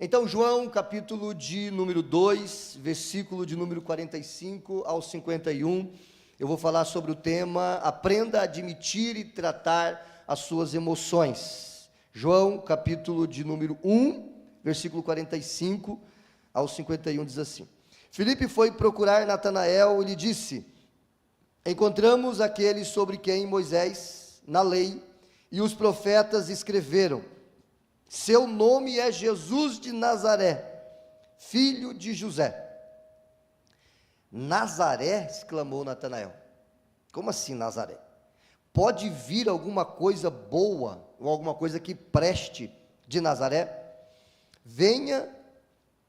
Então, João, capítulo de número 2, versículo de número 45 ao 51, eu vou falar sobre o tema: aprenda a admitir e tratar as suas emoções. João, capítulo de número 1, versículo 45 ao 51, diz assim: Filipe foi procurar Natanael e lhe disse: encontramos aquele sobre quem Moisés, na lei, e os profetas escreveram. Seu nome é Jesus de Nazaré, filho de José. Nazaré, exclamou Natanael. Como assim Nazaré? Pode vir alguma coisa boa, ou alguma coisa que preste de Nazaré? Venha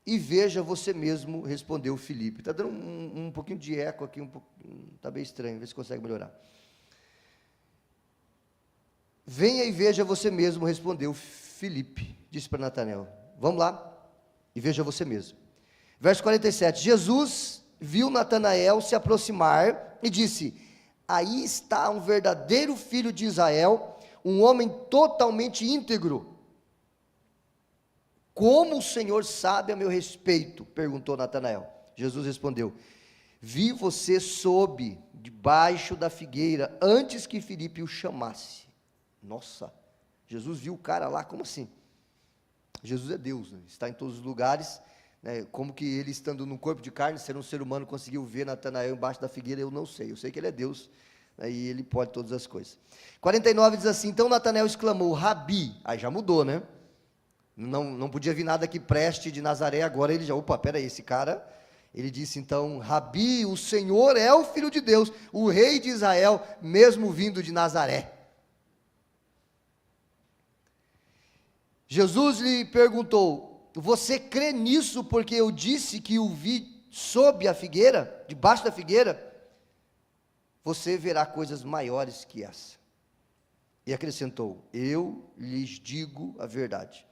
e veja você mesmo, respondeu Filipe. Está dando um pouquinho de eco aqui, está bem estranho, vê se consegue melhorar. Venha e veja você mesmo, respondeu Filipe, disse para Natanael. Vamos lá e veja você mesmo. Verso 47, Jesus viu Natanael se aproximar e disse: aí está um verdadeiro filho de Israel, um homem totalmente íntegro. Como o Senhor sabe a meu respeito? Perguntou Natanael. Jesus respondeu: vi você debaixo da figueira, antes que Filipe o chamasse. Nossa, Jesus viu o cara lá, como assim? Jesus é Deus, né? Está em todos os lugares, né? Como que ele, estando no corpo de carne, ser um ser humano, conseguiu ver Natanael embaixo da figueira? Eu não sei, eu sei que ele é Deus, né? E ele pode todas as coisas. 49 diz assim: então Natanael exclamou: Rabi. Aí já mudou, né? Não podia vir nada que preste de Nazaré. Agora ele já, peraí, esse cara, ele disse então: Rabi, o Senhor é o Filho de Deus, o Rei de Israel, mesmo vindo de Nazaré. Jesus lhe perguntou: você crê nisso porque eu disse que o vi sob a figueira, debaixo da figueira? Você verá coisas maiores que essa. E acrescentou: eu lhes digo a verdade.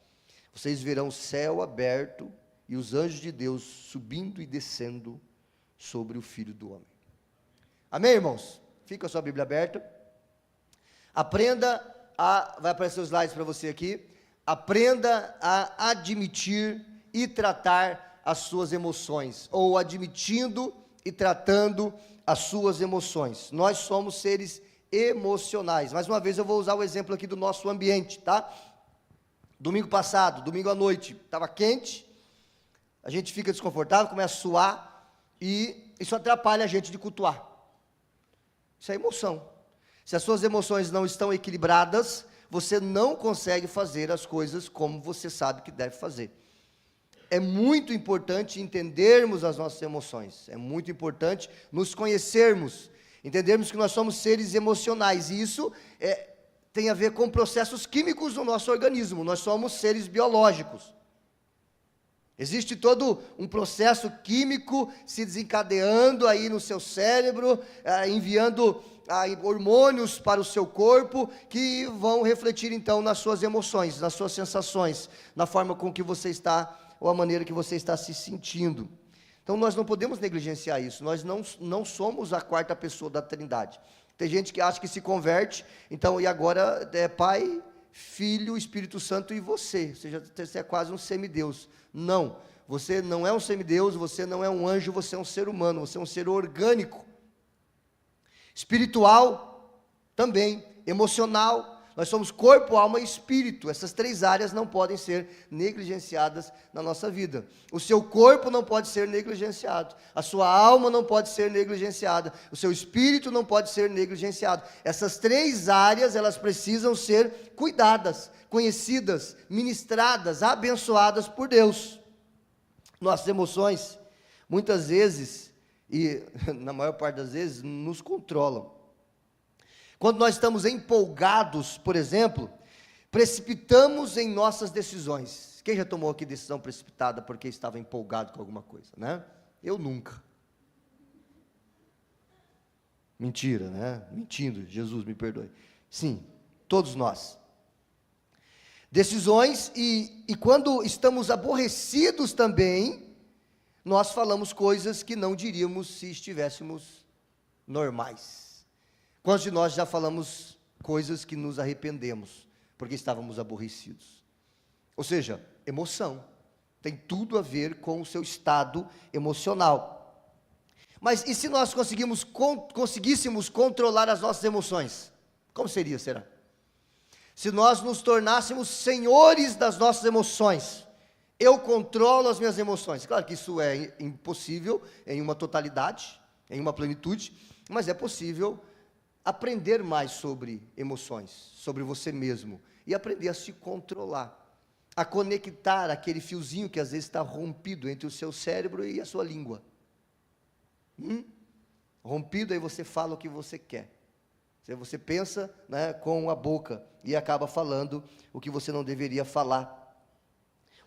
Vocês verão o céu aberto e os anjos de Deus subindo e descendo sobre o Filho do Homem. Amém, irmãos? Fica a sua Bíblia aberta. Vai aparecer os slides para você aqui. Aprenda a admitir e tratar as suas emoções, ou admitindo e tratando as suas emoções. Nós somos seres emocionais. Mais uma vez eu vou usar o exemplo aqui do nosso ambiente, tá? Domingo passado, domingo à noite, estava quente, a gente fica desconfortável, começa a suar, e isso atrapalha a gente de cultuar. Isso é emoção. Se as suas emoções não estão equilibradas, você não consegue fazer as coisas como você sabe que deve fazer. É muito importante entendermos as nossas emoções, é muito importante nos conhecermos, entendermos que nós somos seres emocionais, e isso tem a ver com processos químicos no nosso organismo. Nós somos seres biológicos. Existe todo um processo químico se desencadeando aí no seu cérebro, enviando hormônios para o seu corpo, que vão refletir então nas suas emoções, nas suas sensações, na forma com que você está, ou a maneira que você está se sentindo. Então nós não podemos negligenciar isso. Nós não somos a quarta pessoa da Trindade. Tem gente que acha que se converte, então, e agora é Pai, Filho, Espírito Santo e você. Você é quase um semideus. Não, você não é um semideus, você não é um anjo, você é um ser humano, você é um ser orgânico. Espiritual também, emocional. Nós somos corpo, alma e espírito. Essas três áreas não podem ser negligenciadas na nossa vida. O seu corpo não pode ser negligenciado. A sua alma não pode ser negligenciada. O seu espírito não pode ser negligenciado. Essas três áreas, elas precisam ser cuidadas, conhecidas, ministradas, abençoadas por Deus. Nossas emoções, muitas vezes, e na maior parte das vezes, nos controlam. Quando nós estamos empolgados, por exemplo, precipitamos em nossas decisões. Quem já tomou aqui decisão precipitada porque estava empolgado com alguma coisa, né? Eu nunca. Mentira, né? Mentindo, Jesus me perdoe. Sim, todos nós. Decisões, e quando estamos aborrecidos também, nós falamos coisas que não diríamos se estivéssemos normais. Quantos de nós já falamos coisas que nos arrependemos, porque estávamos aborrecidos? Ou seja, emoção. Tem tudo a ver com o seu estado emocional. Mas e se nós conseguíssemos controlar as nossas emoções? Como seria, será? Se nós nos tornássemos senhores das nossas emoções. Eu controlo as minhas emoções. Claro que isso é impossível em uma totalidade, em uma plenitude, mas é possível aprender mais sobre emoções, sobre você mesmo, e aprender a se controlar, a conectar aquele fiozinho que às vezes está rompido entre o seu cérebro e a sua língua. Rompido, aí você fala o que você quer. Você pensa, né, com a boca e acaba falando o que você não deveria falar.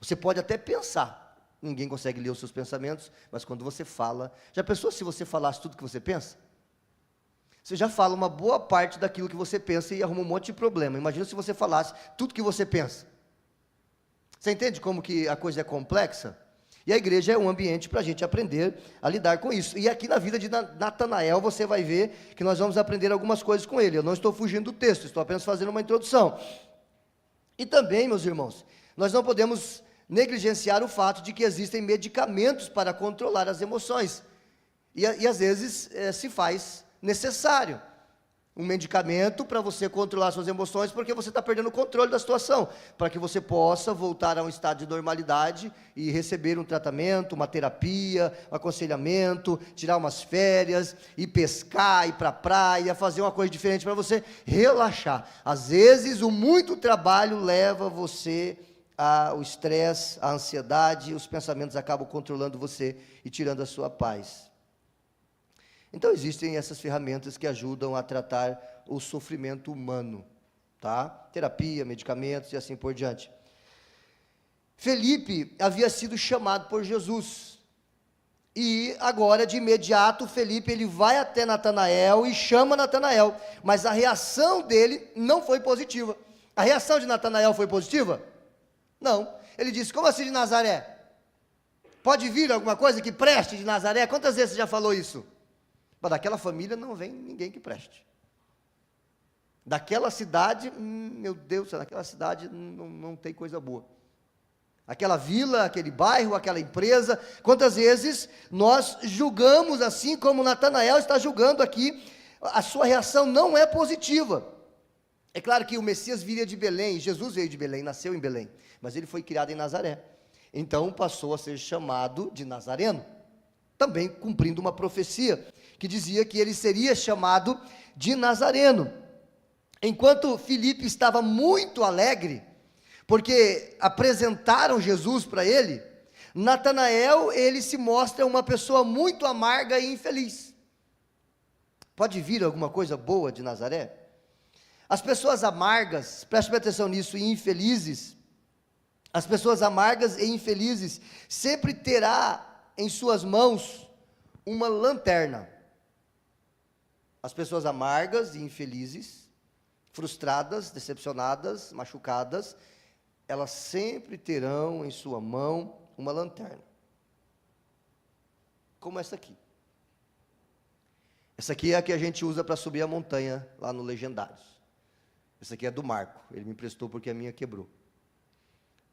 Você pode até pensar, ninguém consegue ler os seus pensamentos, mas quando você fala, já pensou se você falasse tudo que você pensa? Você já fala uma boa parte daquilo que você pensa e arruma um monte de problema. Imagina se você falasse tudo que você pensa. Você entende como que a coisa é complexa? E a igreja é um ambiente para a gente aprender a lidar com isso. E aqui na vida de Natanael você vai ver que nós vamos aprender algumas coisas com ele. Eu não estou fugindo do texto, estou apenas fazendo uma introdução. E também, meus irmãos, nós não podemos negligenciar o fato de que existem medicamentos para controlar as emoções. E às vezes se faz necessário um medicamento para você controlar suas emoções, porque você está perdendo o controle da situação, para que você possa voltar a um estado de normalidade e receber um tratamento, uma terapia, um aconselhamento, tirar umas férias, ir pescar, ir para a praia, fazer uma coisa diferente para você relaxar. Às vezes o muito trabalho leva você ao estresse, à ansiedade, os pensamentos acabam controlando você e tirando a sua paz. Então existem essas ferramentas que ajudam a tratar o sofrimento humano, tá? Terapia, medicamentos e assim por diante. Felipe havia sido chamado por Jesus. E agora, de imediato, Felipe ele vai até Natanael e chama Natanael, mas a reação dele não foi positiva. A reação de Natanael foi positiva? Não. Ele disse: como assim de Nazaré? Pode vir alguma coisa que preste de Nazaré? Quantas vezes você já falou isso? Mas daquela família não vem ninguém que preste. Daquela cidade, meu Deus, naquela cidade não tem coisa boa. Aquela vila, aquele bairro, aquela empresa, quantas vezes nós julgamos assim como Natanael está julgando aqui, a sua reação não é positiva. É claro que o Messias viria de Belém, Jesus veio de Belém, nasceu em Belém, mas ele foi criado em Nazaré. Então passou a ser chamado de Nazareno, também cumprindo uma profecia que dizia que ele seria chamado de Nazareno. Enquanto Filipe estava muito alegre, porque apresentaram Jesus para ele, Natanael, ele se mostra uma pessoa muito amarga e infeliz. Pode vir alguma coisa boa de Nazaré? As pessoas amargas, preste atenção nisso, e infelizes, as pessoas amargas e infelizes sempre terá em suas mãos uma lanterna. As pessoas amargas e infelizes, frustradas, decepcionadas, machucadas, elas sempre terão em sua mão uma lanterna. Como essa aqui. Essa aqui é a que a gente usa para subir a montanha lá no Legendários. Essa aqui é do Marco, ele me emprestou porque a minha quebrou.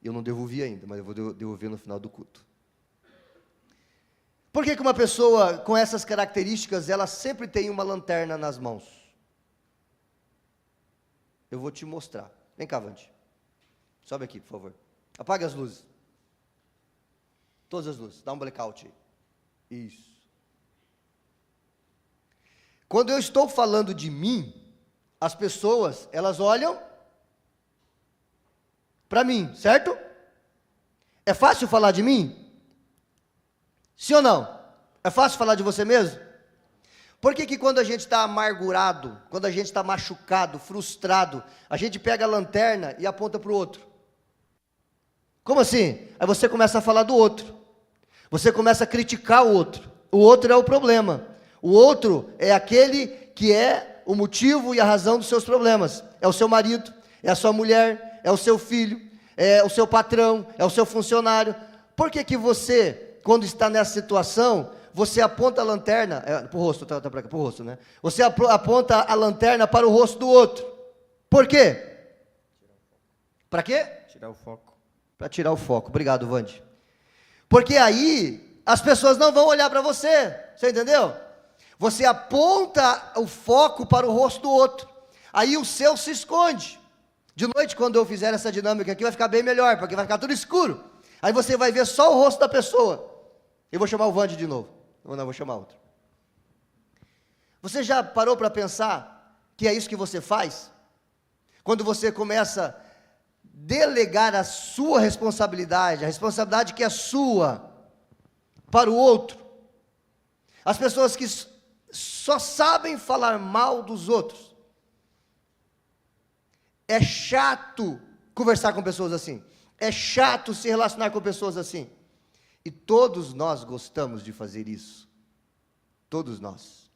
Eu não devolvi ainda, mas eu vou devolver no final do culto. Por que uma pessoa com essas características, ela sempre tem uma lanterna nas mãos? Eu vou te mostrar. Vem cá, Vande. Sobe aqui, por favor. Apaga as luzes. Todas as luzes. Dá um blackout aí. Isso. Quando eu estou falando de mim, as pessoas, elas olham para mim, certo? É fácil falar de mim? Sim ou não? É fácil falar de você mesmo? Por que quando a gente está amargurado, quando a gente está machucado, frustrado, a gente pega a lanterna e aponta para o outro? Como assim? Aí você começa a falar do outro. Você começa a criticar o outro. O outro é o problema. O outro é aquele que é o motivo e a razão dos seus problemas. É o seu marido, é a sua mulher, é o seu filho, é o seu patrão, é o seu funcionário. Por que você, quando está nessa situação, você aponta a lanterna, para o rosto, tá para cá, para o rosto, né? Você aponta a lanterna para o rosto do outro. Por quê? Para quê? Tirar o foco. Para tirar o foco. Obrigado, Vande. Porque aí as pessoas não vão olhar para você, você entendeu? Você aponta o foco para o rosto do outro, aí o seu se esconde. De noite, quando eu fizer essa dinâmica aqui, vai ficar bem melhor, porque vai ficar tudo escuro. Aí você vai ver só o rosto da pessoa. Eu vou chamar o Vande de novo. Não, vou chamar outro. Você já parou para pensar que é isso que você faz? Quando você começa a delegar a sua responsabilidade, a responsabilidade que é sua, para o outro. As pessoas que só sabem falar mal dos outros. É chato conversar com pessoas assim. É chato se relacionar com pessoas assim. E todos nós gostamos de fazer isso. Todos nós.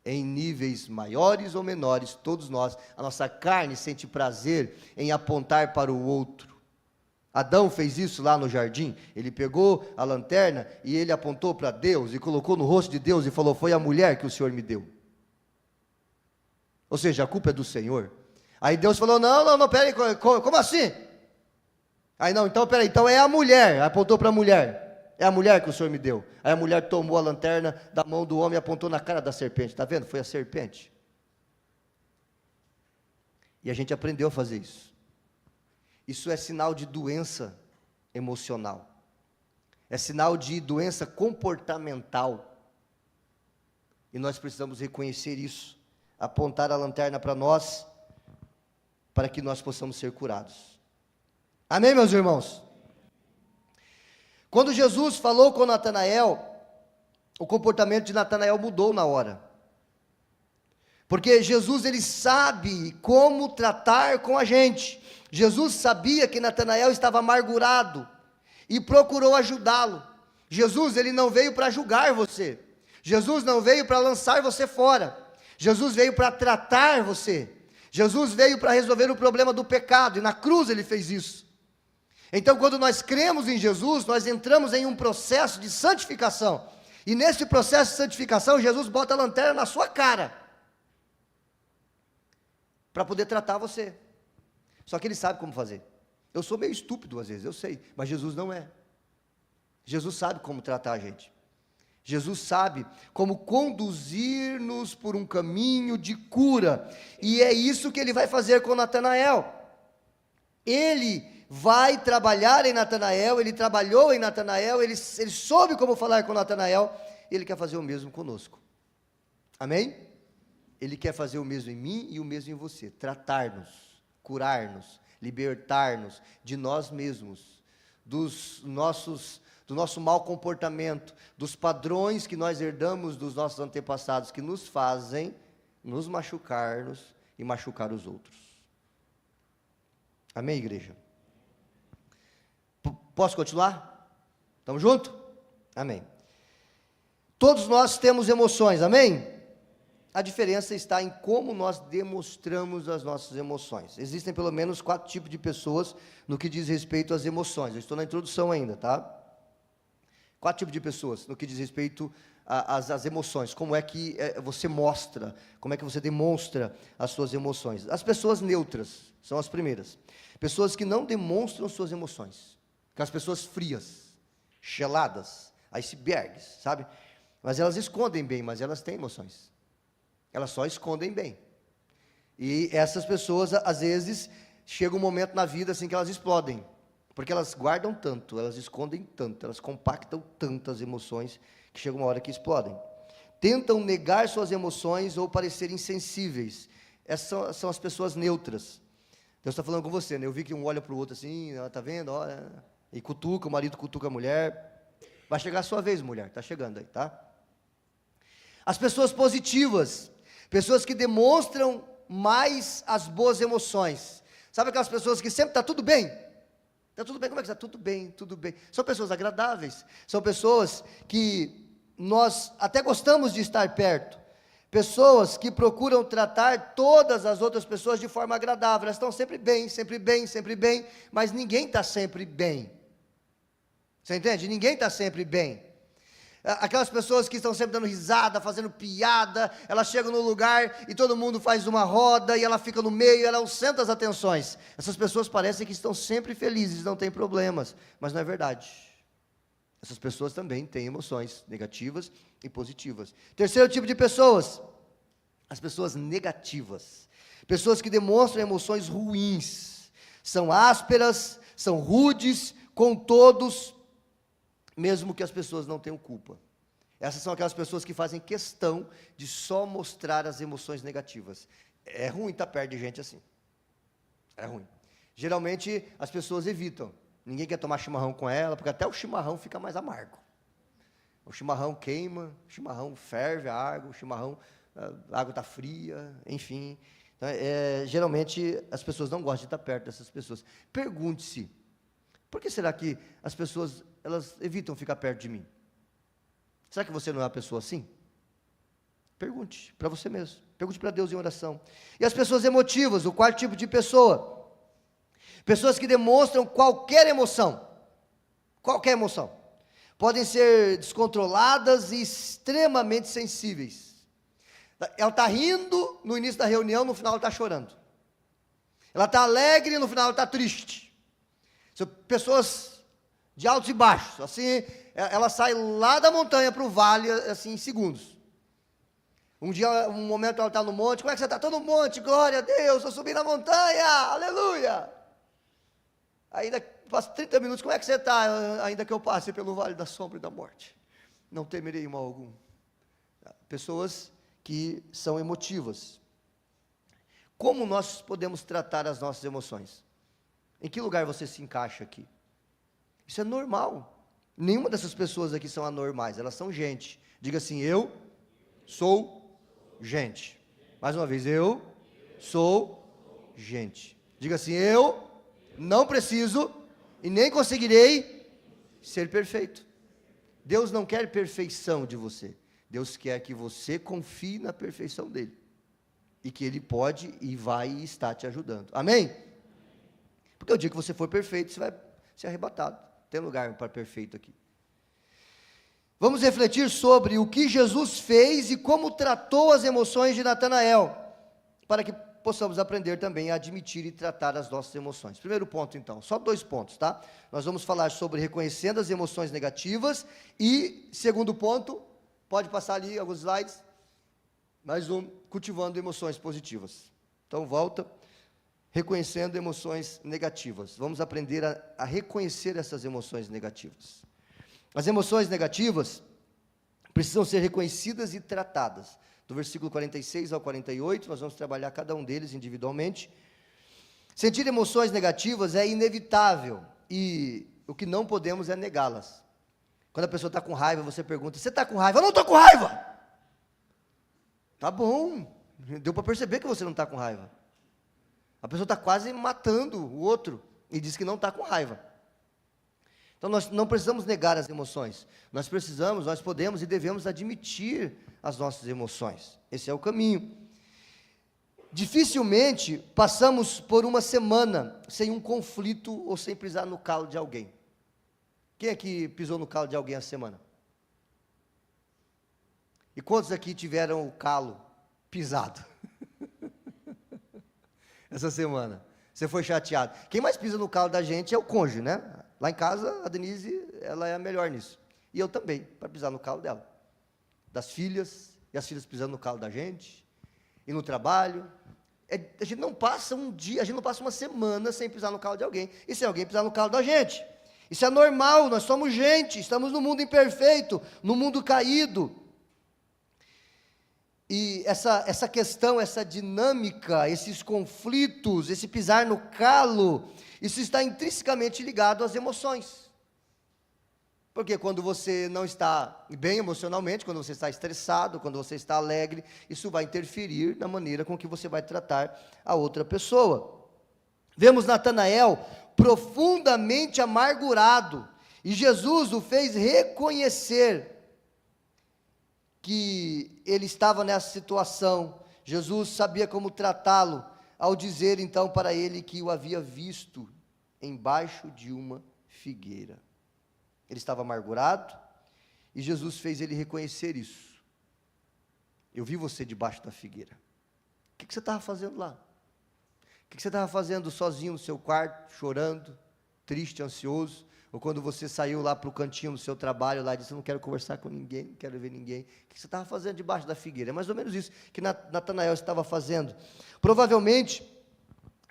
Em níveis maiores ou menores, todos nós, a nossa carne sente prazer em apontar para o outro. Adão fez isso lá no jardim. Ele pegou a lanterna e ele apontou para Deus e colocou no rosto de Deus e falou: foi a mulher que o Senhor me deu. Ou seja, a culpa é do Senhor. Aí Deus falou: não, peraí, como assim? Aí não, então peraí, então é a mulher, apontou para a mulher, é a mulher que o Senhor me deu. Aí a mulher tomou a lanterna da mão do homem e apontou na cara da serpente, está vendo? Foi a serpente. E a gente aprendeu a fazer isso. Isso é sinal de doença emocional, é sinal de doença comportamental, e nós precisamos reconhecer isso, apontar a lanterna para nós, para que nós possamos ser curados. Amém, meus irmãos? Quando Jesus falou com Natanael, o comportamento de Natanael mudou na hora. Porque Jesus, ele sabe como tratar com a gente. Jesus sabia que Natanael estava amargurado e procurou ajudá-lo. Jesus, ele não veio para julgar você. Jesus não veio para lançar você fora. Jesus veio para tratar você. Jesus veio para resolver o problema do pecado, e na cruz ele fez isso. Então, quando nós cremos em Jesus, nós entramos em um processo de santificação, e nesse processo de santificação, Jesus bota a lanterna na sua cara, para poder tratar você. Só que ele sabe como fazer. Eu sou meio estúpido às vezes, eu sei, mas Jesus não é. Jesus sabe como tratar a gente. Jesus sabe como conduzir-nos por um caminho de cura, e é isso que ele vai fazer com Natanael. Ele vai trabalhar em Natanael, ele trabalhou em Natanael, ele soube como falar com Natanael, e ele quer fazer o mesmo conosco. Amém? Ele quer fazer o mesmo em mim e o mesmo em você, tratar-nos, curar-nos, libertar-nos de nós mesmos, do nosso mau comportamento, dos padrões que nós herdamos dos nossos antepassados, que nos fazem nos machucar-nos e machucar os outros. Amém, igreja? Posso continuar? Estamos juntos? Amém. Todos nós temos emoções, amém? A diferença está em como nós demonstramos as nossas emoções. Existem pelo menos 4 tipos de pessoas no que diz respeito às emoções. Eu estou na introdução ainda, tá? 4 tipos de pessoas no que diz respeito às emoções. Como é que você mostra, como é que você demonstra as suas emoções. As pessoas neutras são as primeiras. Pessoas que não demonstram suas emoções. Aquelas pessoas frias, geladas, icebergs, sabe? Mas elas escondem bem, mas elas têm emoções. Elas só escondem bem. E essas pessoas, às vezes, chega um momento na vida assim que elas explodem. Porque elas guardam tanto, elas escondem tanto, elas compactam tanto as emoções, que chega uma hora que explodem. Tentam negar suas emoções ou parecer insensíveis. Essas são as pessoas neutras. Deus está falando com você, né? Eu vi que um olha para o outro assim, está vendo? Olha, e cutuca, o marido cutuca a mulher. Vai chegar a sua vez, mulher, está chegando aí, tá? As pessoas positivas, pessoas que demonstram mais as boas emoções. Sabe aquelas pessoas que sempre está tudo bem? Está tudo bem, como é que está? Tudo bem, tudo bem. São pessoas agradáveis, são pessoas que nós até gostamos de estar perto. Pessoas que procuram tratar todas as outras pessoas de forma agradável. Elas estão sempre bem, sempre bem, sempre bem, mas ninguém está sempre bem. Você entende? Ninguém está sempre bem. Aquelas pessoas que estão sempre dando risada, fazendo piada, elas chegam no lugar e todo mundo faz uma roda e ela fica no meio, ela é o centro das atenções. Essas pessoas parecem que estão sempre felizes, não tem problemas, mas não é verdade. Essas pessoas também têm emoções negativas e positivas. Terceiro tipo de pessoas, as pessoas negativas. Pessoas que demonstram emoções ruins. São ásperas, são rudes com todos, mesmo que as pessoas não tenham culpa. Essas são aquelas pessoas que fazem questão de só mostrar as emoções negativas. É ruim estar perto de gente assim. É ruim. Geralmente as pessoas evitam. Ninguém quer tomar chimarrão com ela, porque até o chimarrão fica mais amargo. O chimarrão queima, o chimarrão ferve a água, a água está fria, enfim. Então, geralmente as pessoas não gostam de estar perto dessas pessoas. Pergunte-se, por que será que as pessoas elas evitam ficar perto de mim? Será que você não é uma pessoa assim? Pergunte para você mesmo. Pergunte para Deus em oração. E as pessoas emotivas, o quarto tipo de pessoa. Pessoas que demonstram qualquer emoção. Qualquer emoção. Podem ser descontroladas e extremamente sensíveis. Ela está rindo no início da reunião, no final ela está chorando. Ela está alegre, no final ela está triste. São pessoas de altos e baixos, assim, ela sai lá da montanha para o vale, assim, em segundos. Um momento ela está no monte, como é que você está? Estou no monte, glória a Deus, eu subi na montanha, aleluia. Aí passa 30 minutos, como é que você está? Ainda que eu passe pelo vale da sombra e da morte, não temerei mal algum. Pessoas que são emotivas. Como nós podemos tratar as nossas emoções? Em que lugar você se encaixa aqui? Isso é normal. Nenhuma dessas pessoas aqui são anormais, elas são gente. Diga assim, eu sou gente. Mais uma vez, eu sou gente. Diga assim, eu não preciso e nem conseguirei ser perfeito. Deus não quer perfeição de você. Deus quer que você confie na perfeição dele. E que ele pode e vai e está te ajudando. Amém? Porque o dia que você for perfeito, você vai ser arrebatado. Tem lugar para perfeito aqui. Vamos refletir sobre o que Jesus fez e como tratou as emoções de Natanael, para que possamos aprender também a admitir e tratar as nossas emoções. Primeiro ponto, então, só 2 pontos, tá? Nós vamos falar sobre reconhecendo as emoções negativas e, segundo ponto, pode passar ali alguns slides, mais um, cultivando emoções positivas. Então, volta. Reconhecendo emoções negativas. Vamos aprender a reconhecer essas emoções negativas. As emoções negativas precisam ser reconhecidas e tratadas. Do versículo 46 ao 48, nós vamos trabalhar cada um deles individualmente. Sentir emoções negativas é inevitável e o que não podemos é negá-las. Quando a pessoa está com raiva, você pergunta, você está com raiva? Eu não estou com raiva! Tá bom, deu para perceber que você não está com raiva. A pessoa está quase matando o outro e diz que não está com raiva. Então nós não precisamos negar as emoções. Nós podemos e devemos admitir as nossas emoções. Esse é o caminho. Dificilmente passamos por uma semana sem um conflito ou sem pisar no calo de alguém. Quem aqui pisou no calo de alguém essa semana? E quantos aqui tiveram o calo pisado? Essa semana, você foi chateado. Quem mais pisa no calo da gente é o cônjuge, né? Lá em casa, a Denise, ela é a melhor nisso. E eu também, para pisar no calo dela. Das filhas, e as filhas pisando no calo da gente, e no trabalho. A gente não passa um dia, a gente não passa uma semana sem pisar no calo de alguém, e sem alguém pisar no calo da gente. Isso é normal, nós somos gente, estamos no mundo imperfeito, no mundo caído. E essa questão, essa dinâmica, esses conflitos, esse pisar no calo, isso está intrinsecamente ligado às emoções. Porque quando você não está bem emocionalmente, quando você está estressado, quando você está alegre, isso vai interferir na maneira com que você vai tratar a outra pessoa. Vemos Natanael profundamente amargurado, e Jesus o fez reconhecer que ele estava nessa situação. Jesus sabia como tratá-lo, ao dizer então para ele que o havia visto embaixo de uma figueira. Ele estava amargurado, e Jesus fez ele reconhecer isso. Eu vi você debaixo da figueira. O que você estava fazendo lá? O que você estava fazendo sozinho no seu quarto, chorando, triste, ansioso? Ou quando você saiu lá para o cantinho do seu trabalho, lá e disse, não quero conversar com ninguém, não quero ver ninguém. O que você estava fazendo debaixo da figueira? É mais ou menos isso que Natanael estava fazendo. Provavelmente,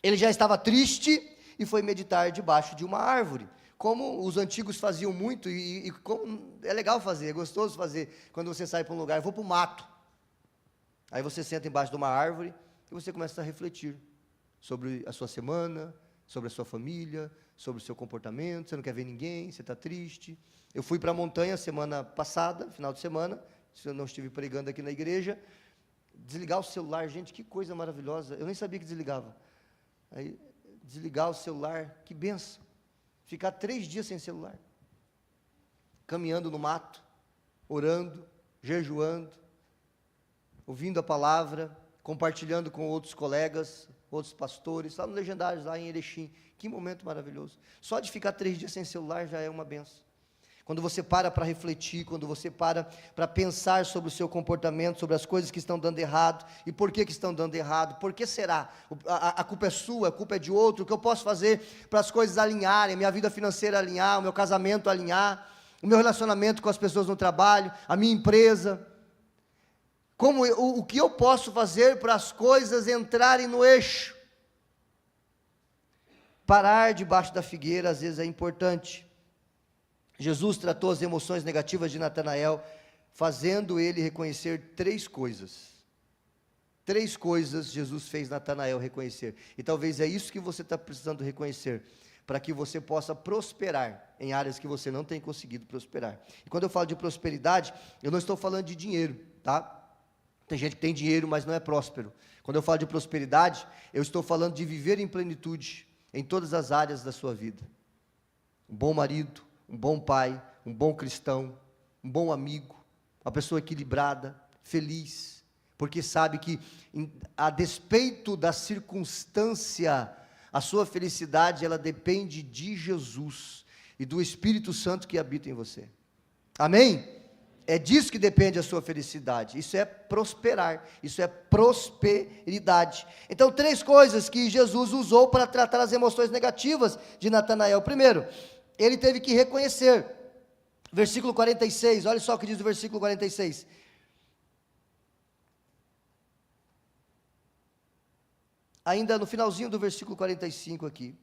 ele já estava triste e foi meditar debaixo de uma árvore. Como os antigos faziam muito, e como é legal fazer, é gostoso fazer, quando você sai para um lugar, eu vou para o mato. Aí você senta embaixo de uma árvore e você começa a refletir sobre a sua semana, sobre a sua família, sobre o seu comportamento, você não quer ver ninguém, você está triste. Eu fui para a montanha semana passada, final de semana, se eu não estive pregando aqui na igreja, desligar o celular, gente, que coisa maravilhosa, eu nem sabia que desligava. Aí, desligar o celular, que benção. Ficar 3 dias sem celular, caminhando no mato, orando, jejuando, ouvindo a palavra, compartilhando com outros colegas, outros pastores, lá no Legendários, lá em Erechim. Que momento maravilhoso. Só de ficar 3 dias sem celular já é uma benção. Quando você para refletir, quando você para pensar sobre o seu comportamento, sobre as coisas que estão dando errado, e por que estão dando errado, por que será? A culpa é sua, a culpa é de outro, o que eu posso fazer para as coisas alinharem, a minha vida financeira alinhar, o meu casamento alinhar, o meu relacionamento com as pessoas no trabalho, a minha empresa, o que eu posso fazer para as coisas entrarem no eixo? Parar debaixo da figueira às vezes é importante. Jesus tratou as emoções negativas de Natanael, fazendo ele reconhecer 3 coisas. 3 coisas Jesus fez Natanael reconhecer. E talvez é isso que você está precisando reconhecer, para que você possa prosperar em áreas que você não tem conseguido prosperar. E quando eu falo de prosperidade, eu não estou falando de dinheiro, tá? Tem gente que tem dinheiro, mas não é próspero. Quando eu falo de prosperidade, eu estou falando de viver em plenitude, em todas as áreas da sua vida. Um bom marido, um bom pai, um bom cristão, um bom amigo, uma pessoa equilibrada, feliz, porque sabe que, a despeito da circunstância, a sua felicidade, ela depende de Jesus e do Espírito Santo que habita em você. Amém? É disso que depende a sua felicidade. Isso é prosperar, isso é prosperidade. Então, 3 coisas que Jesus usou para tratar as emoções negativas de Natanael. Primeiro, ele teve que reconhecer, versículo 46, olha só o que diz o versículo 46. Ainda no finalzinho do versículo 45 aqui,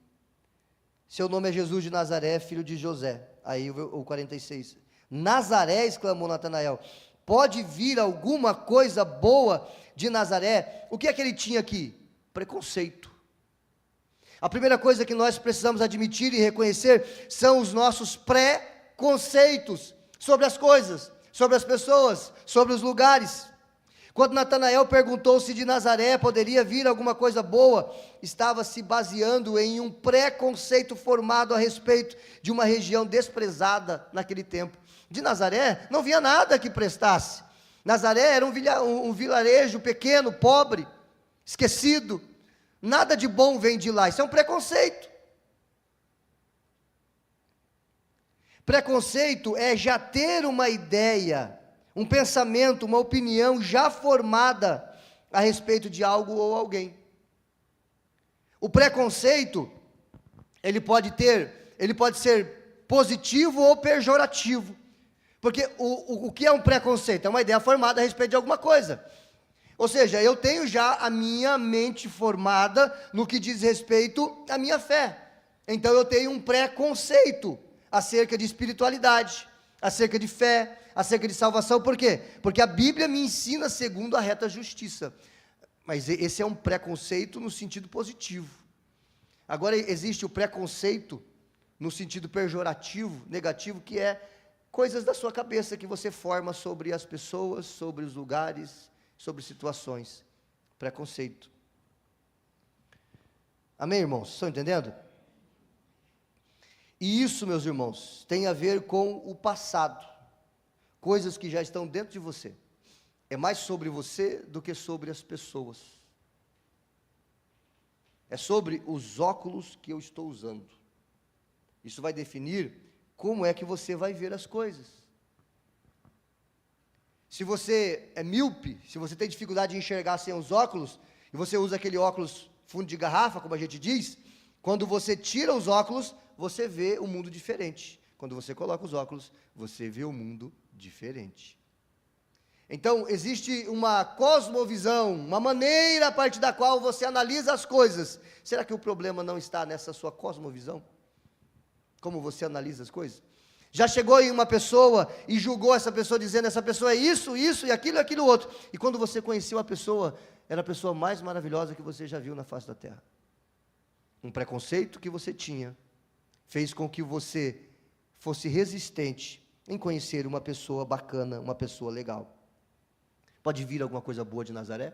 seu nome é Jesus de Nazaré, filho de José. Aí o 46, Nazaré, exclamou Natanael, pode vir alguma coisa boa de Nazaré? O que é que ele tinha aqui? Preconceito. A primeira coisa que nós precisamos admitir e reconhecer são os nossos preconceitos sobre as coisas, sobre as pessoas, sobre os lugares. Quando Natanael perguntou se de Nazaré poderia vir alguma coisa boa, estava se baseando em um preconceito formado a respeito de uma região desprezada naquele tempo. De Nazaré não vinha nada que prestasse. Nazaré era um vilarejo pequeno, pobre, esquecido. Nada de bom vem de lá, isso é um preconceito. Preconceito é já ter uma ideia, um pensamento, uma opinião já formada a respeito de algo ou alguém. O preconceito, ele pode ser positivo ou pejorativo. Porque o que é um preconceito? É uma ideia formada a respeito de alguma coisa. Ou seja, eu tenho já a minha mente formada no que diz respeito à minha fé. Então eu tenho um preconceito acerca de espiritualidade, acerca de fé, acerca de salvação. Por quê? Porque a Bíblia me ensina segundo a reta justiça. Mas esse é um preconceito no sentido positivo. Agora existe o preconceito no sentido pejorativo, negativo, que é coisas da sua cabeça que você forma sobre as pessoas, sobre os lugares, sobre situações. Preconceito. Amém, irmãos? Estão entendendo? E isso, meus irmãos, tem a ver com o passado. Coisas que já estão dentro de você. É mais sobre você do que sobre as pessoas. É sobre os óculos que eu estou usando. Isso vai definir como é que você vai ver as coisas. Se você é míope, se você tem dificuldade de enxergar sem os óculos, e você usa aquele óculos fundo de garrafa, como a gente diz, quando você tira os óculos, você vê o mundo diferente. Quando você coloca os óculos, você vê o mundo diferente. Então, existe uma cosmovisão, uma maneira a partir da qual você analisa as coisas. Será que o problema não está nessa sua cosmovisão? Como você analisa as coisas? Já chegou em uma pessoa e julgou essa pessoa dizendo, essa pessoa é isso, isso e aquilo outro. E quando você conheceu a pessoa, era a pessoa mais maravilhosa que você já viu na face da terra. Um preconceito que você tinha fez com que você fosse resistente em conhecer uma pessoa bacana, uma pessoa legal. Pode vir alguma coisa boa de Nazaré?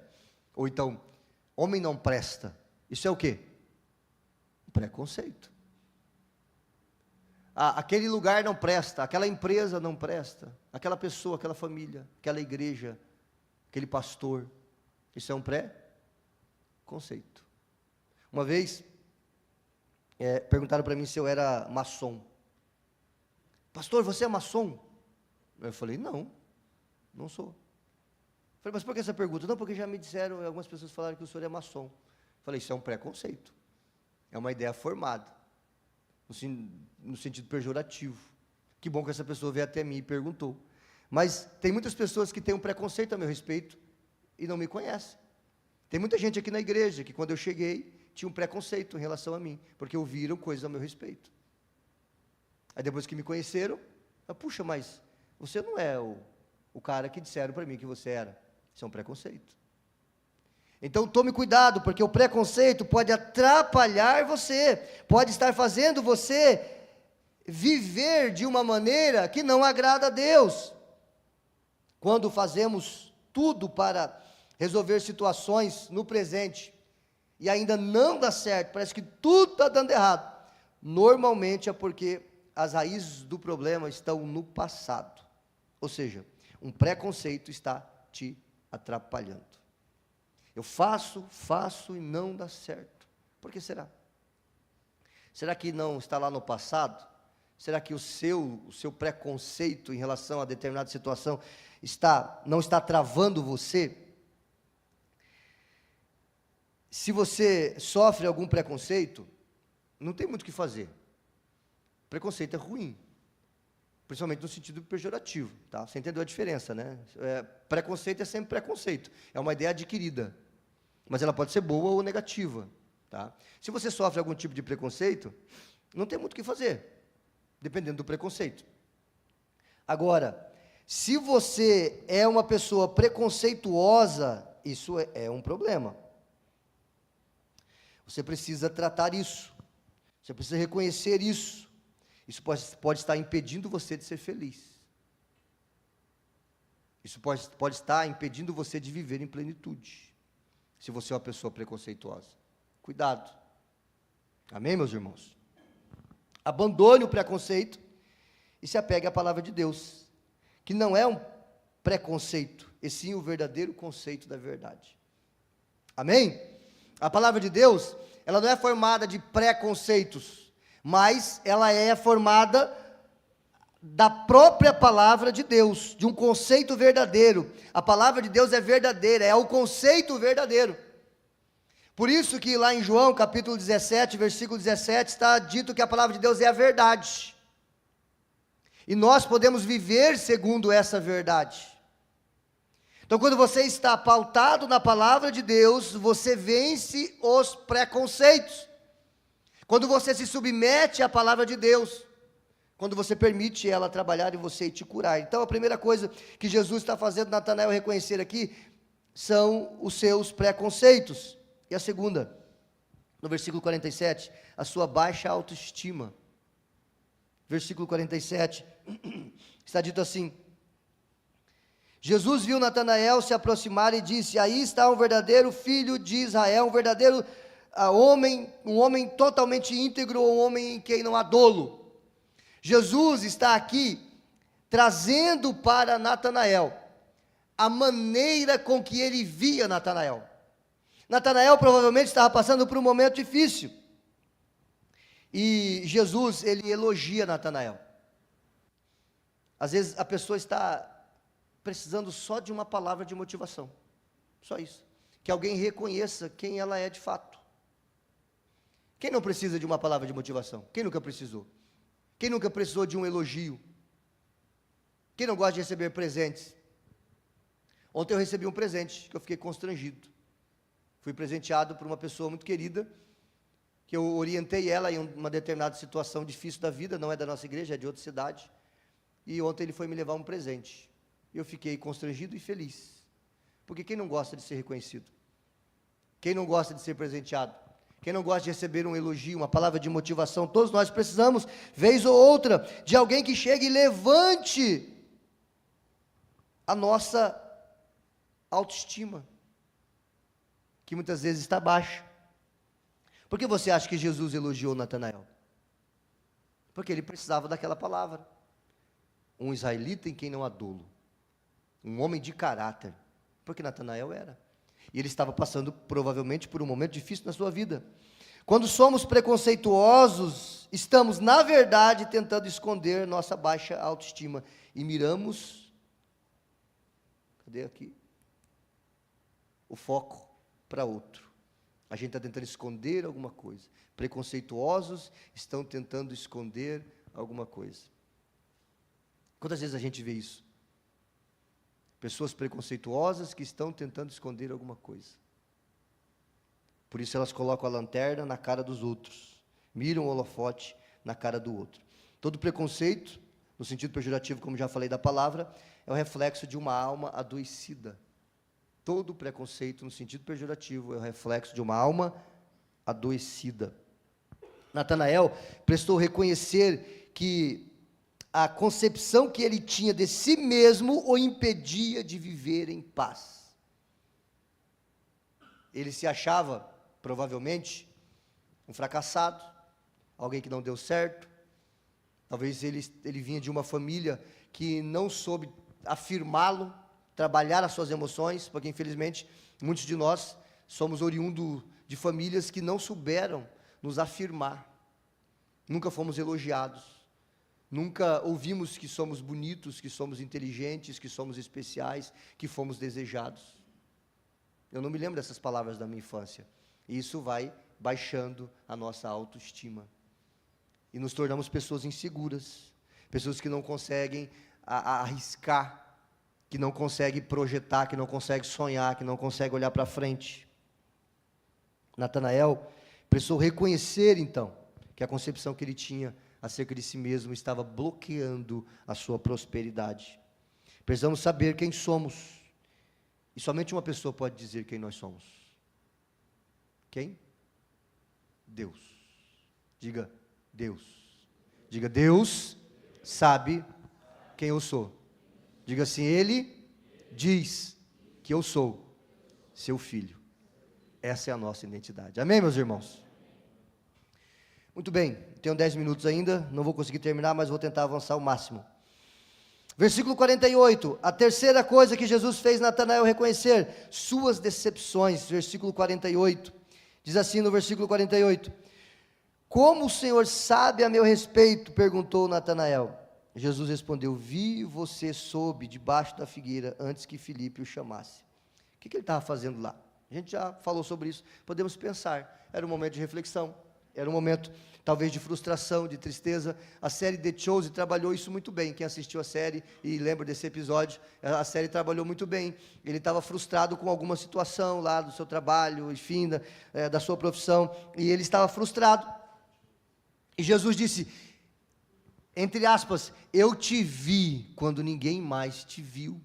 Ou então, homem não presta. Isso é o quê? Um preconceito. Aquele lugar não presta, aquela empresa não presta, aquela pessoa, aquela família, aquela igreja, aquele pastor. Isso é um pré-conceito. Uma vez, perguntaram para mim se eu era maçom. Pastor, você é maçom? Eu falei, não sou. Falei, mas por que essa pergunta? Não, porque já me disseram, algumas pessoas falaram que o senhor é maçom. Falei, isso é um preconceito. É uma ideia formada, no sentido pejorativo. Que bom que essa pessoa veio até mim e perguntou. Mas tem muitas pessoas que têm um preconceito a meu respeito e não me conhecem. Tem muita gente aqui na igreja que quando eu cheguei, tinha um preconceito em relação a mim, porque ouviram coisas a meu respeito. Aí depois que me conheceram, puxa, mas você não é o cara que disseram para mim que você era. Isso é um preconceito. Então tome cuidado, porque o preconceito pode atrapalhar você, pode estar fazendo você viver de uma maneira que não agrada a Deus. Quando fazemos tudo para resolver situações no presente, e ainda não dá certo, parece que tudo está dando errado, normalmente é porque as raízes do problema estão no passado, ou seja, um preconceito está te atrapalhando. Eu faço e não dá certo. Por que será? Será que não está lá no passado? Será que o seu preconceito em relação a determinada situação não está travando você? Se você sofre algum preconceito, não tem muito o que fazer. Preconceito é ruim, principalmente no sentido pejorativo, tá? Você entendeu a diferença, né? Preconceito é sempre preconceito, é uma ideia adquirida, mas ela pode ser boa ou negativa, tá? Se você sofre algum tipo de preconceito, não tem muito o que fazer, dependendo do preconceito. Agora, se você é uma pessoa preconceituosa, isso é um problema. Você precisa tratar isso, você precisa reconhecer isso. Isso pode estar impedindo você de ser feliz. Isso pode estar impedindo você de viver em plenitude, se você é uma pessoa preconceituosa. Cuidado. Amém, meus irmãos? Abandone o preconceito e se apegue à palavra de Deus, que não é um preconceito, e sim o verdadeiro conceito da verdade. Amém? A palavra de Deus, ela não é formada de preconceitos, mas ela é formada da própria palavra de Deus, de um conceito verdadeiro. A palavra de Deus é verdadeira, é o conceito verdadeiro. Por isso que lá em João, capítulo 17, versículo 17, está dito que a palavra de Deus é a verdade. E nós podemos viver segundo essa verdade. Então, quando você está pautado na palavra de Deus, você vence os preconceitos. Quando você se submete à palavra de Deus, quando você permite ela trabalhar em você e te curar. Então, a primeira coisa que Jesus está fazendo Natanael reconhecer aqui, são os seus preconceitos. E a segunda, no versículo 47, a sua baixa autoestima. Versículo 47, está dito assim: Jesus viu Natanael se aproximar e disse, aí está um verdadeiro filho de Israel, um verdadeiro um homem totalmente íntegro, um homem em quem não há dolo. Jesus está aqui trazendo para Natanael a maneira com que ele via Natanael. Natanael provavelmente estava passando por um momento difícil, e Jesus, ele elogia Natanael. Às vezes a pessoa está precisando só de uma palavra de motivação, só isso, que alguém reconheça quem ela é de fato. Quem não precisa de uma palavra de motivação? Quem nunca precisou? Quem nunca precisou de um elogio? Quem não gosta de receber presentes? Ontem eu recebi um presente que eu fiquei constrangido. Fui presenteado por uma pessoa muito querida, que eu orientei ela em uma determinada situação difícil da vida, não é da nossa igreja, é de outra cidade. E ontem ele foi me levar um presente. Eu fiquei constrangido e feliz. Porque quem não gosta de ser reconhecido? Quem não gosta de ser presenteado? Quem não gosta de receber um elogio, uma palavra de motivação? Todos nós precisamos, vez ou outra, de alguém que chegue e levante a nossa autoestima, que muitas vezes está baixa. Por que você acha que Jesus elogiou Natanael? Porque ele precisava daquela palavra. Um israelita em quem não há dolo, um homem de caráter, porque Natanael era. E ele estava passando provavelmente por um momento difícil na sua vida. Quando somos preconceituosos, estamos na verdade tentando esconder nossa baixa autoestima e miramos, cadê aqui? O foco para outro. A gente está tentando esconder alguma coisa. Preconceituosos estão tentando esconder alguma coisa. Quantas vezes a gente vê isso? Pessoas preconceituosas que estão tentando esconder alguma coisa. Por isso elas colocam a lanterna na cara dos outros, miram o holofote na cara do outro. Todo preconceito, no sentido pejorativo, como já falei da palavra, é o reflexo de uma alma adoecida. Todo preconceito, no sentido pejorativo, é o reflexo de uma alma adoecida. Natanael prestou reconhecer que a concepção que ele tinha de si mesmo o impedia de viver em paz. Ele se achava, provavelmente, um fracassado, alguém que não deu certo. Talvez ele vinha de uma família que não soube afirmá-lo, trabalhar as suas emoções, porque infelizmente muitos de nós somos oriundos de famílias que não souberam nos afirmar. Nunca fomos elogiados. Nunca ouvimos que somos bonitos, que somos inteligentes, que somos especiais, que fomos desejados. Eu não me lembro dessas palavras da minha infância. E isso vai baixando a nossa autoestima. E nos tornamos pessoas inseguras, pessoas que não conseguem arriscar, que não conseguem projetar, que não conseguem sonhar, que não conseguem olhar para frente. Natanael precisou reconhecer, então, que a concepção que ele tinha acerca de si mesmo estava bloqueando a sua prosperidade. Precisamos saber quem somos. E somente uma pessoa pode dizer quem nós somos. Quem? Deus. Diga, Deus. Diga, Deus sabe quem eu sou. Diga assim, Ele diz que eu sou seu filho. Essa é a nossa identidade. Amém, meus irmãos? Muito bem, tenho 10 minutos ainda, não vou conseguir terminar, mas vou tentar avançar o máximo. Versículo 48, a terceira coisa que Jesus fez Natanael reconhecer, suas decepções, versículo 48, diz assim no versículo 48, como o Senhor sabe a meu respeito? Perguntou Natanael. Jesus respondeu, vi você sob debaixo da figueira, antes que Filipe o chamasse. O que ele estava fazendo lá? A gente já falou sobre isso, podemos pensar, era um momento de reflexão, era um momento, talvez, de frustração, de tristeza. A série The Chosen trabalhou isso muito bem. Quem assistiu a série e lembra desse episódio, a série trabalhou muito bem. Ele estava frustrado com alguma situação lá do seu trabalho, enfim, da sua profissão, e ele estava frustrado. E Jesus disse, entre aspas, eu te vi quando ninguém mais te viu.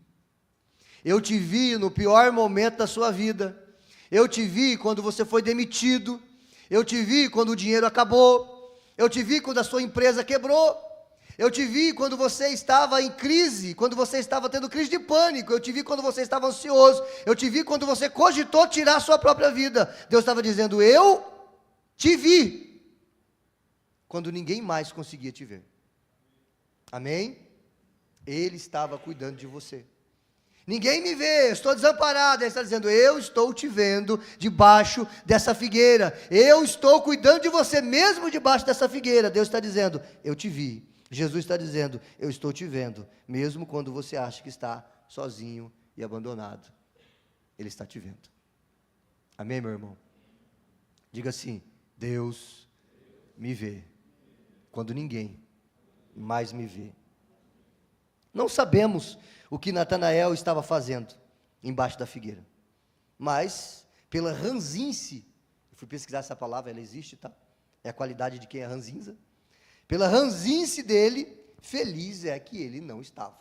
Eu te vi no pior momento da sua vida. Eu te vi quando você foi demitido. Eu te vi quando o dinheiro acabou. Eu te vi quando a sua empresa quebrou. Eu te vi quando você estava em crise, quando você estava tendo crise de pânico. Eu te vi quando você estava ansioso. Eu te vi quando você cogitou tirar a sua própria vida. Deus estava dizendo, eu te vi quando ninguém mais conseguia te ver. Amém? Ele estava cuidando de você. Ninguém me vê, estou desamparado. Ele está dizendo, eu estou te vendo debaixo dessa figueira. Eu estou cuidando de você mesmo debaixo dessa figueira. Deus está dizendo, eu te vi. Jesus está dizendo, eu estou te vendo, mesmo quando você acha que está sozinho e abandonado. Ele está te vendo. Amém, meu irmão? Diga assim, Deus me vê, quando ninguém mais me vê. Não sabemos o que Natanael estava fazendo embaixo da figueira, mas pela ranzinse, eu fui pesquisar essa palavra, ela existe, tá? É a qualidade de quem é ranzinza. Pela ranzinse dele, feliz é que ele não estava,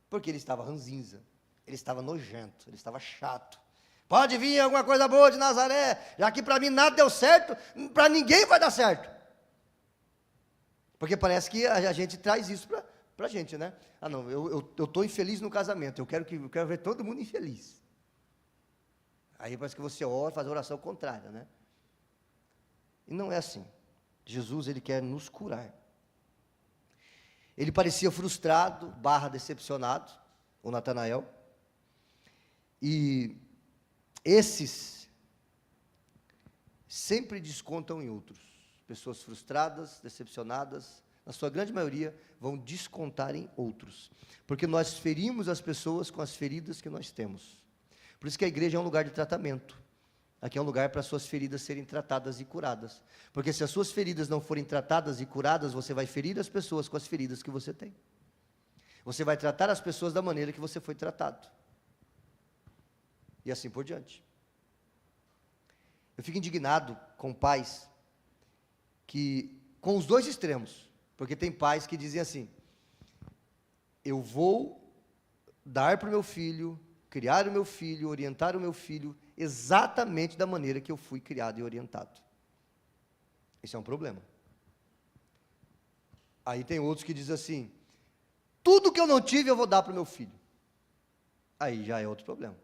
porque ele estava ranzinza, ele estava nojento, ele estava chato. Pode vir alguma coisa boa de Nazaré, já que para mim nada deu certo, para ninguém vai dar certo. Porque parece que a gente traz isso para a gente, né? Ah não, eu estou infeliz no casamento, eu quero ver todo mundo infeliz. Aí parece que você ora, faz a oração contrária, né? E não é assim. Jesus, ele quer nos curar. Ele parecia frustrado, decepcionado, o Natanael. E esses sempre descontam em outros. Pessoas frustradas, decepcionadas, na sua grande maioria, vão descontar em outros. Porque nós ferimos as pessoas com as feridas que nós temos. Por isso que a igreja é um lugar de tratamento. Aqui é um lugar para as suas feridas serem tratadas e curadas. Porque se as suas feridas não forem tratadas e curadas, você vai ferir as pessoas com as feridas que você tem. Você vai tratar as pessoas da maneira que você foi tratado. E assim por diante. Eu fico indignado com pais com os dois extremos. Porque tem pais que dizem assim: eu vou dar para o meu filho, criar o meu filho, orientar o meu filho exatamente da maneira que eu fui criado e orientado. Isso é um problema. Aí tem outros que dizem assim: tudo que eu não tive eu vou dar para o meu filho. Aí já é outro problema.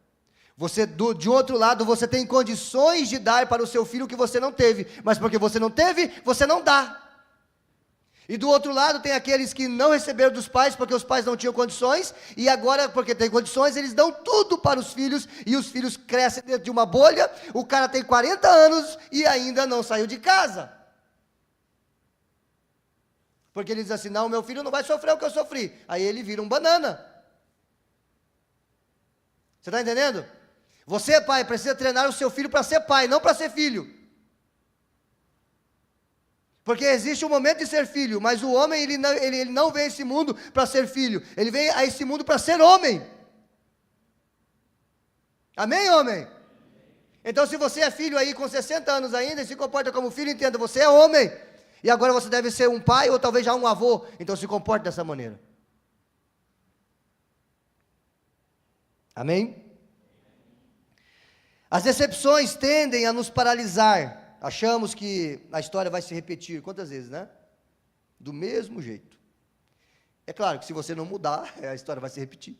De outro lado, você tem condições de dar para o seu filho o que você não teve, mas porque você não teve, você não dá. E do outro lado tem aqueles que não receberam dos pais porque os pais não tinham condições, e agora porque tem condições, eles dão tudo para os filhos, e os filhos crescem dentro de uma bolha, o cara tem 40 anos e ainda não saiu de casa. Porque ele diz assim: não, meu filho não vai sofrer o que eu sofri. Aí ele vira um banana. Você está entendendo? Você, pai, precisa treinar o seu filho para ser pai, não para ser filho. Porque existe um momento de ser filho, mas o homem ele não vem a esse mundo para ser filho, ele vem a esse mundo para ser homem. Amém, homem? Então se você é filho aí com 60 anos ainda e se comporta como filho, entenda, você é homem. E agora você deve ser um pai ou talvez já um avô, então se comporte dessa maneira. Amém? As decepções tendem a nos paralisar. Achamos que a história vai se repetir, quantas vezes, né? Do mesmo jeito. É claro que se você não mudar, a história vai se repetir.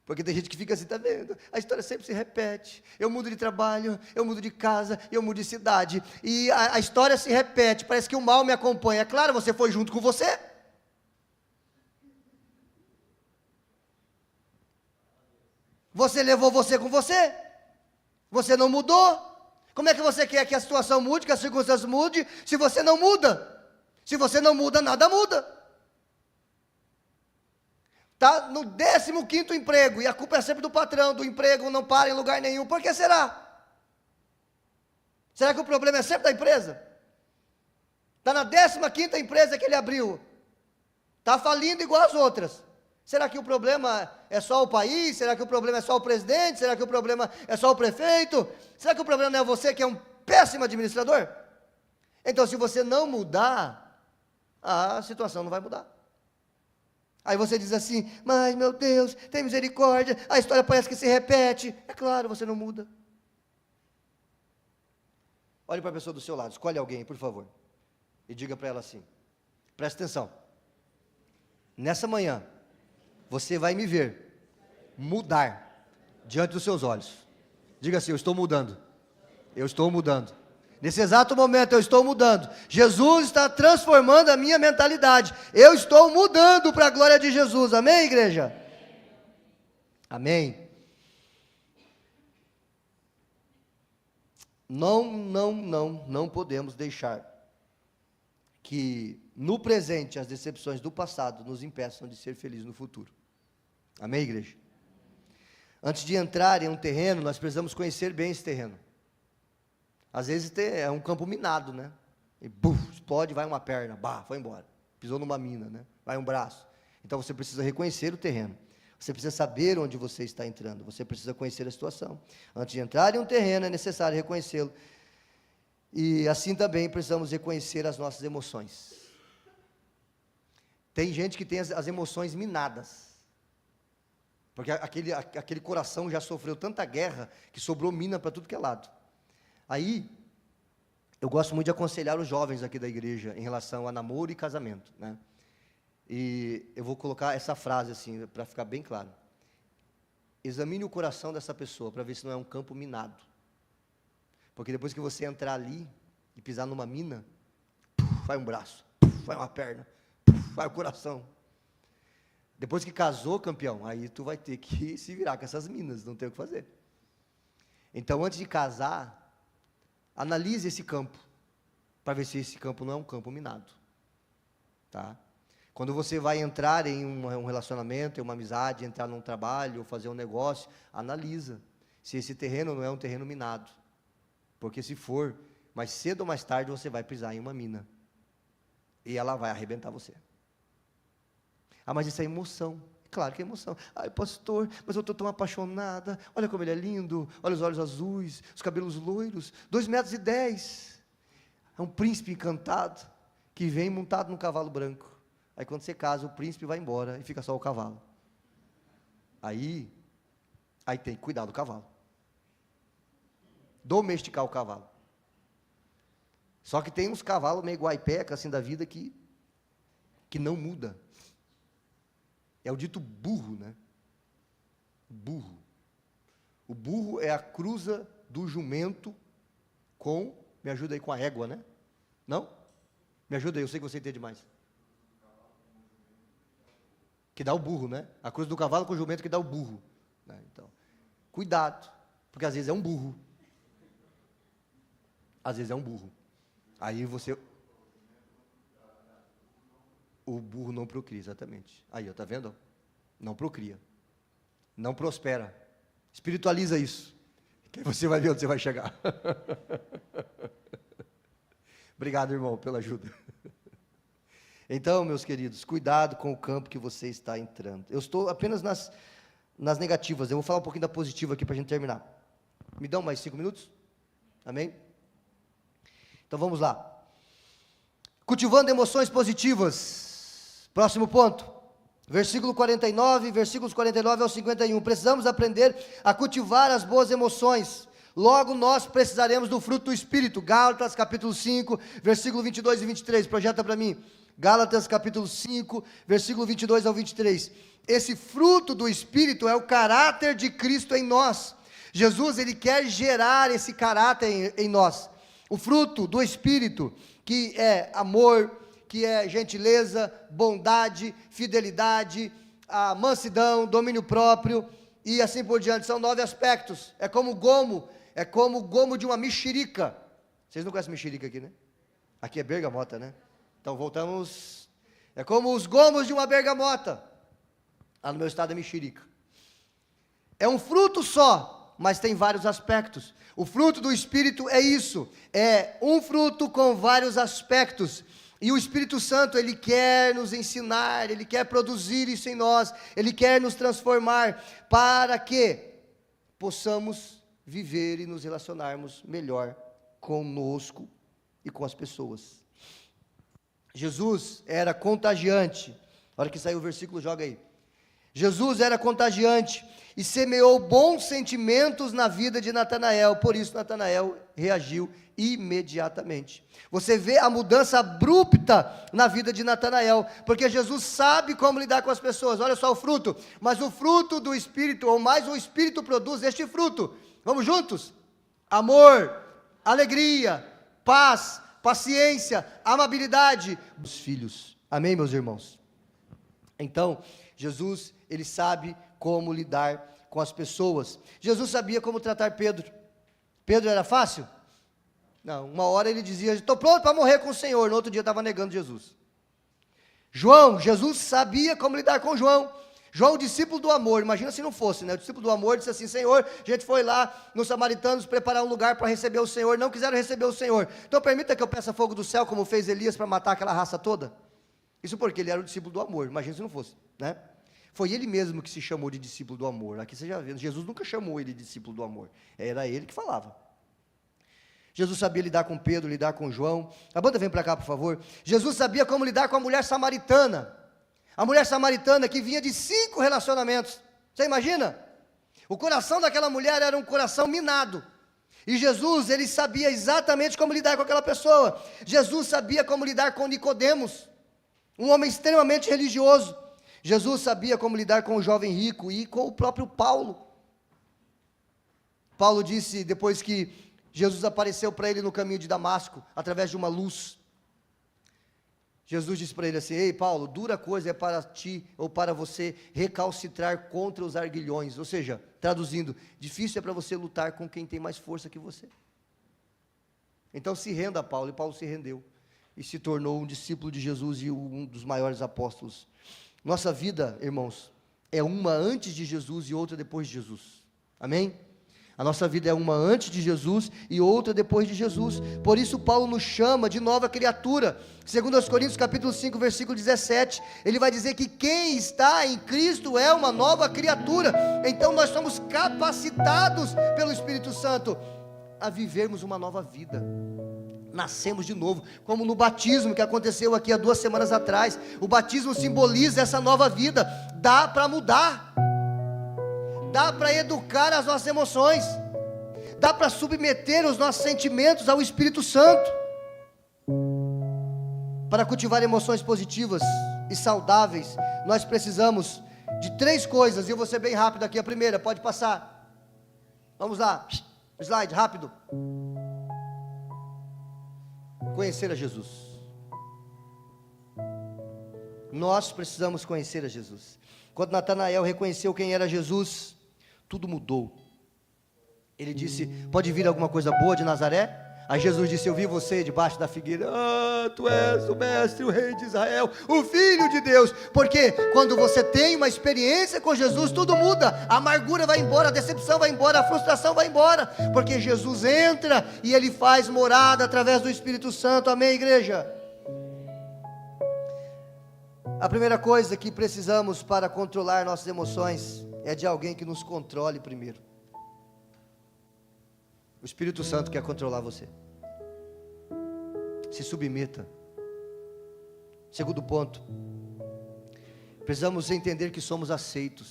Porque tem gente que fica assim, tá vendo? A história sempre se repete. Eu mudo de trabalho, eu mudo de casa, eu mudo de cidade. E a história se repete, parece que o mal me acompanha. É claro, você foi junto com você. Você levou você com você. Você não mudou. Como é que você quer que a situação mude, que as circunstâncias mudem, se você não muda? Se você não muda, nada muda. Está no 15º emprego, e a culpa é sempre do patrão, do emprego, não para em lugar nenhum. Por que será? Será que o problema é sempre da empresa? Está na 15ª empresa que ele abriu. Está falindo igual as outras. Será que o problema é só o país? Será que o problema é só o presidente? Será que o problema é só o prefeito? Será que o problema não é você que é um péssimo administrador? Então, se você não mudar, a situação não vai mudar. Aí você diz assim: mas meu Deus, tem misericórdia, a história parece que se repete. É claro, você não muda. Olhe para a pessoa do seu lado, escolhe alguém, por favor, e diga para ela assim: presta atenção, nessa manhã, você vai me ver mudar diante dos seus olhos. Diga assim: eu estou mudando. Eu estou mudando. Nesse exato momento eu estou mudando. Jesus está transformando a minha mentalidade. Eu estou mudando para a glória de Jesus. Amém, igreja? Amém. Não podemos deixar que no presente as decepções do passado nos impeçam de ser felizes no futuro. Amém, igreja? Antes de entrar em um terreno, nós precisamos conhecer bem esse terreno. Às vezes é um campo minado, né? e buf, explode, vai uma perna, foi embora. Pisou numa mina, né? Vai um braço. Então você precisa reconhecer o terreno. Você precisa saber onde você está entrando. Você precisa conhecer a situação. Antes de entrar em um terreno, é necessário reconhecê-lo. E assim também precisamos reconhecer as nossas emoções. Tem gente que tem as emoções minadas. Porque aquele coração já sofreu tanta guerra que sobrou mina para tudo que é lado. Aí, eu gosto muito de aconselhar os jovens aqui da igreja em relação a namoro e casamento, né? E eu vou colocar essa frase assim, para ficar bem claro. Examine o coração dessa pessoa, para ver se não é um campo minado. Porque depois que você entrar ali, e pisar numa mina, vai um braço, vai uma perna, vai o coração. Depois que casou, campeão, aí tu vai ter que se virar com essas minas, não tem o que fazer. Então, antes de casar, analise esse campo, para ver se esse campo não é um campo minado, tá? Quando você vai entrar em um relacionamento, em uma amizade, entrar num trabalho, ou fazer um negócio, analisa se esse terreno não é um terreno minado, porque se for, mais cedo ou mais tarde você vai pisar em uma mina, e ela vai arrebentar você. Ah, mas isso é emoção. Claro que é emoção. Ai, pastor, mas eu estou tão apaixonada. Olha como ele é lindo. Olha os olhos azuis, os cabelos loiros. 2,10 metros. É um príncipe encantado, que vem montado num cavalo branco. Aí quando você casa, o príncipe vai embora e fica só o cavalo. Aí tem que cuidar do cavalo. Domesticar o cavalo. Só que tem uns cavalos meio guaipeca, assim, da vida, que não muda. É o dito burro, né? Burro. O burro é a cruza do jumento com, me ajuda aí, com a égua, né? Não? Me ajuda aí, eu sei que você entende mais. Que dá o burro, né? A cruz do cavalo com o jumento que dá o burro, né? Então, cuidado, porque às vezes é um burro. Às vezes é um burro. Aí você... O burro não procria, exatamente. Aí, ó, tá vendo? Não procria. Não prospera. Espiritualiza isso, que aí você vai ver onde você vai chegar. Obrigado, irmão, pela ajuda. Então, meus queridos, cuidado com o campo que você está entrando. Eu estou apenas nas negativas. Eu vou falar um pouquinho da positiva aqui para a gente terminar. Me dão mais 5 minutos? Amém? Então vamos lá. Cultivando emoções positivas. Próximo ponto. Versículo 49, versículos 49 ao 51. Precisamos aprender a cultivar as boas emoções. Logo nós precisaremos do fruto do Espírito. Gálatas capítulo 5, versículo 22 e 23. Projeta para mim. Gálatas capítulo 5, versículo 22 ao 23. Esse fruto do Espírito é o caráter de Cristo em nós. Jesus, ele quer gerar esse caráter em nós. O fruto do Espírito, que é amor, que é gentileza, bondade, fidelidade, a mansidão, domínio próprio e assim por diante. São 9 aspectos. É como o gomo de uma mexerica. Vocês não conhecem mexerica aqui, né? Aqui é bergamota, né? Então voltamos. É como os gomos de uma bergamota. Lá no meu estado é mexerica. É um fruto só, mas tem vários aspectos. O fruto do Espírito é isso. É um fruto com vários aspectos. E o Espírito Santo, ele quer nos ensinar, ele quer produzir isso em nós, ele quer nos transformar para que possamos viver e nos relacionarmos melhor conosco e com as pessoas. Jesus era contagiante. A hora que saiu o versículo, joga aí. Jesus era contagiante e semeou bons sentimentos na vida de Natanael, por isso Natanael reagiu imediatamente. Você vê a mudança abrupta na vida de Natanael, porque Jesus sabe como lidar com as pessoas. Olha só o fruto, mas o fruto do Espírito, ou mais o Espírito produz este fruto. Vamos juntos? Amor, alegria, paz, paciência, amabilidade dos filhos. Amém, meus irmãos? Então, Jesus, ele sabe como lidar com as pessoas. Jesus sabia como tratar Pedro. Pedro era fácil? Não, uma hora ele dizia, estou pronto para morrer com o Senhor. No outro dia estava negando Jesus. João, Jesus sabia como lidar com João. João, o discípulo do amor, imagina se não fosse, né? O discípulo do amor disse assim: Senhor, a gente foi lá nos samaritanos preparar um lugar para receber o Senhor, não quiseram receber o Senhor, então permita que eu peça fogo do céu, como fez Elias para matar aquela raça toda. Isso porque ele era o discípulo do amor, imagina se não fosse, né? Foi ele mesmo que se chamou de discípulo do amor. Aqui você já vê, Jesus nunca chamou ele de discípulo do amor, era ele que falava. Jesus sabia lidar com Pedro, lidar com João. A banda vem para cá, por favor. Jesus sabia como lidar com a mulher samaritana. A mulher samaritana que vinha de 5 relacionamentos. Você imagina? O coração daquela mulher era um coração minado. E Jesus, ele sabia exatamente como lidar com aquela pessoa. Jesus sabia como lidar com Nicodemos, um homem extremamente religioso. Jesus sabia como lidar com o jovem rico e com o próprio Paulo. Paulo disse, depois que Jesus apareceu para ele no caminho de Damasco, através de uma luz, Jesus disse para ele assim: ei Paulo, dura coisa é para ti, ou para você, recalcitrar contra os arguilhões. Ou seja, traduzindo, difícil é para você lutar com quem tem mais força que você. Então se renda a Paulo, e Paulo se rendeu, e se tornou um discípulo de Jesus, e um dos maiores apóstolos. Nossa vida, irmãos, é uma antes de Jesus e outra depois de Jesus, amém? A nossa vida é uma antes de Jesus e outra depois de Jesus. Por isso Paulo nos chama de nova criatura. Segundo aos Coríntios capítulo 5, versículo 17, ele vai dizer que quem está em Cristo é uma nova criatura. Então nós somos capacitados pelo Espírito Santo a vivermos uma nova vida. Nascemos de novo, como no batismo que aconteceu aqui há 2 semanas atrás. O batismo simboliza essa nova vida. Dá para mudar, dá para educar as nossas emoções, dá para submeter os nossos sentimentos ao Espírito Santo, para cultivar emoções positivas e saudáveis. Nós precisamos de 3 coisas, e eu vou ser bem rápido aqui. A primeira, pode passar, vamos lá, slide, rápido. Conhecer a Jesus. Nós precisamos conhecer a Jesus. Quando Natanael reconheceu quem era Jesus, tudo mudou. Ele disse: pode vir alguma coisa boa de Nazaré? Aí Jesus disse: eu vi você debaixo da figueira. Tu és o mestre, o rei de Israel, o filho de Deus. Porque quando você tem uma experiência com Jesus, tudo muda. A amargura vai embora, a decepção vai embora, a frustração vai embora, porque Jesus entra e ele faz morada através do Espírito Santo. Amém, igreja? A primeira coisa que precisamos para controlar nossas emoções é de alguém que nos controle primeiro. O Espírito Santo quer controlar você. Se submeta. Segundo ponto, precisamos entender que somos aceitos.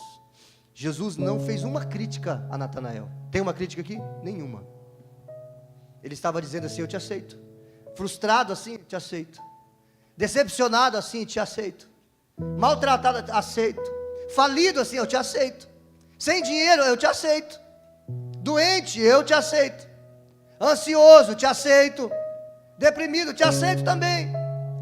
Jesus não fez uma crítica a Natanael. Tem uma crítica aqui? Nenhuma. Ele estava dizendo assim: eu te aceito. Frustrado assim, te aceito. Decepcionado assim, te aceito. Maltratado, aceito. Falido assim, eu te aceito. Sem dinheiro, eu te aceito. Doente, eu te aceito. Ansioso, te aceito. Deprimido, te aceito também.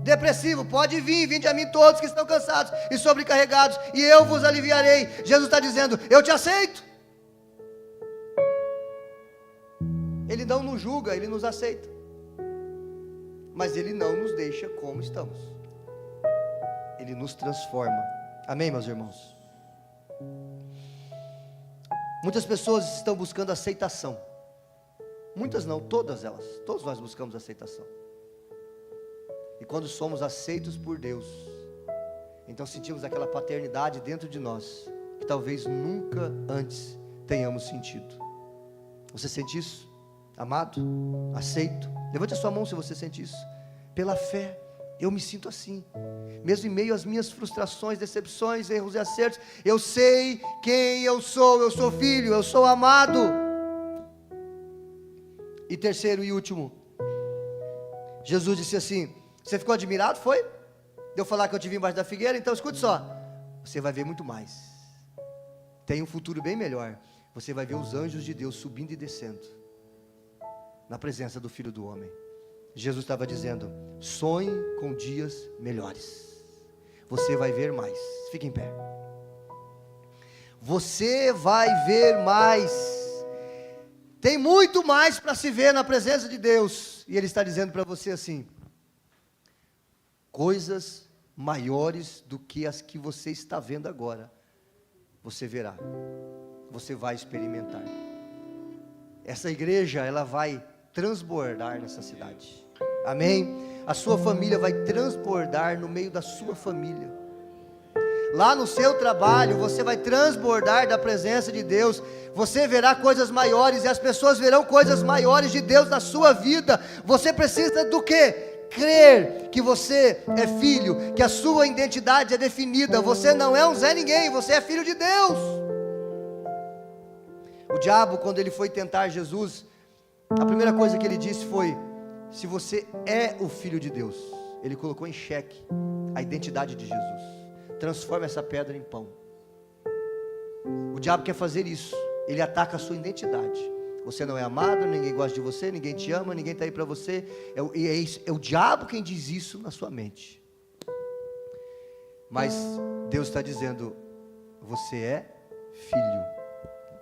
Depressivo, pode vir, vinde a mim todos que estão cansados e sobrecarregados, e eu vos aliviarei. Jesus está dizendo: eu te aceito. Ele não nos julga, ele nos aceita, mas ele não nos deixa como estamos. Ele nos transforma. Amém, meus irmãos? Muitas pessoas estão buscando aceitação. Muitas não, todas elas. Todos nós buscamos aceitação. E quando somos aceitos por Deus, então sentimos aquela paternidade dentro de nós, que talvez nunca antes tenhamos sentido. Você sente isso? Amado? Aceito? Levante a sua mão se você sente isso. Pela fé, eu me sinto assim. Mesmo em meio às minhas frustrações, decepções, erros e acertos, eu sei quem eu sou filho, eu sou amado. E terceiro e último, Jesus disse assim: você ficou admirado, foi? De eu falar que eu te vi embaixo da figueira? Então escute só, você vai ver muito mais. Tem um futuro bem melhor. Você vai ver os anjos de Deus subindo e descendo na presença do Filho do Homem. Jesus estava dizendo: sonhe com dias melhores. Você vai ver mais. Fique em pé. Você vai ver mais. Tem muito mais para se ver na presença de Deus. E Ele está dizendo para você assim: coisas maiores do que as que você está vendo agora você verá, você vai experimentar. Essa igreja, ela vai transbordar nessa cidade, amém? A sua família vai transbordar no meio da sua família. Lá no seu trabalho, você vai transbordar da presença de Deus. Você verá coisas maiores, e as pessoas verão coisas maiores de Deus na sua vida. Você precisa do quê? Crer que você é filho, que a sua identidade é definida. Você não é um Zé Ninguém, você é filho de Deus. O diabo, quando ele foi tentar Jesus, a primeira coisa que ele disse foi: se você é o filho de Deus. Ele colocou em xeque a identidade de Jesus. Transforma essa pedra em pão. O diabo quer fazer isso. Ele ataca a sua identidade. Você não é amado, ninguém gosta de você, ninguém te ama, ninguém está aí para você. É o diabo quem diz isso na sua mente. Mas Deus está dizendo: você é filho.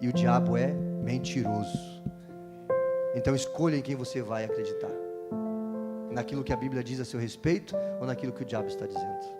E o diabo é mentiroso. Então escolha em quem você vai acreditar. Naquilo que a Bíblia diz a seu respeito, ou naquilo que o diabo está dizendo.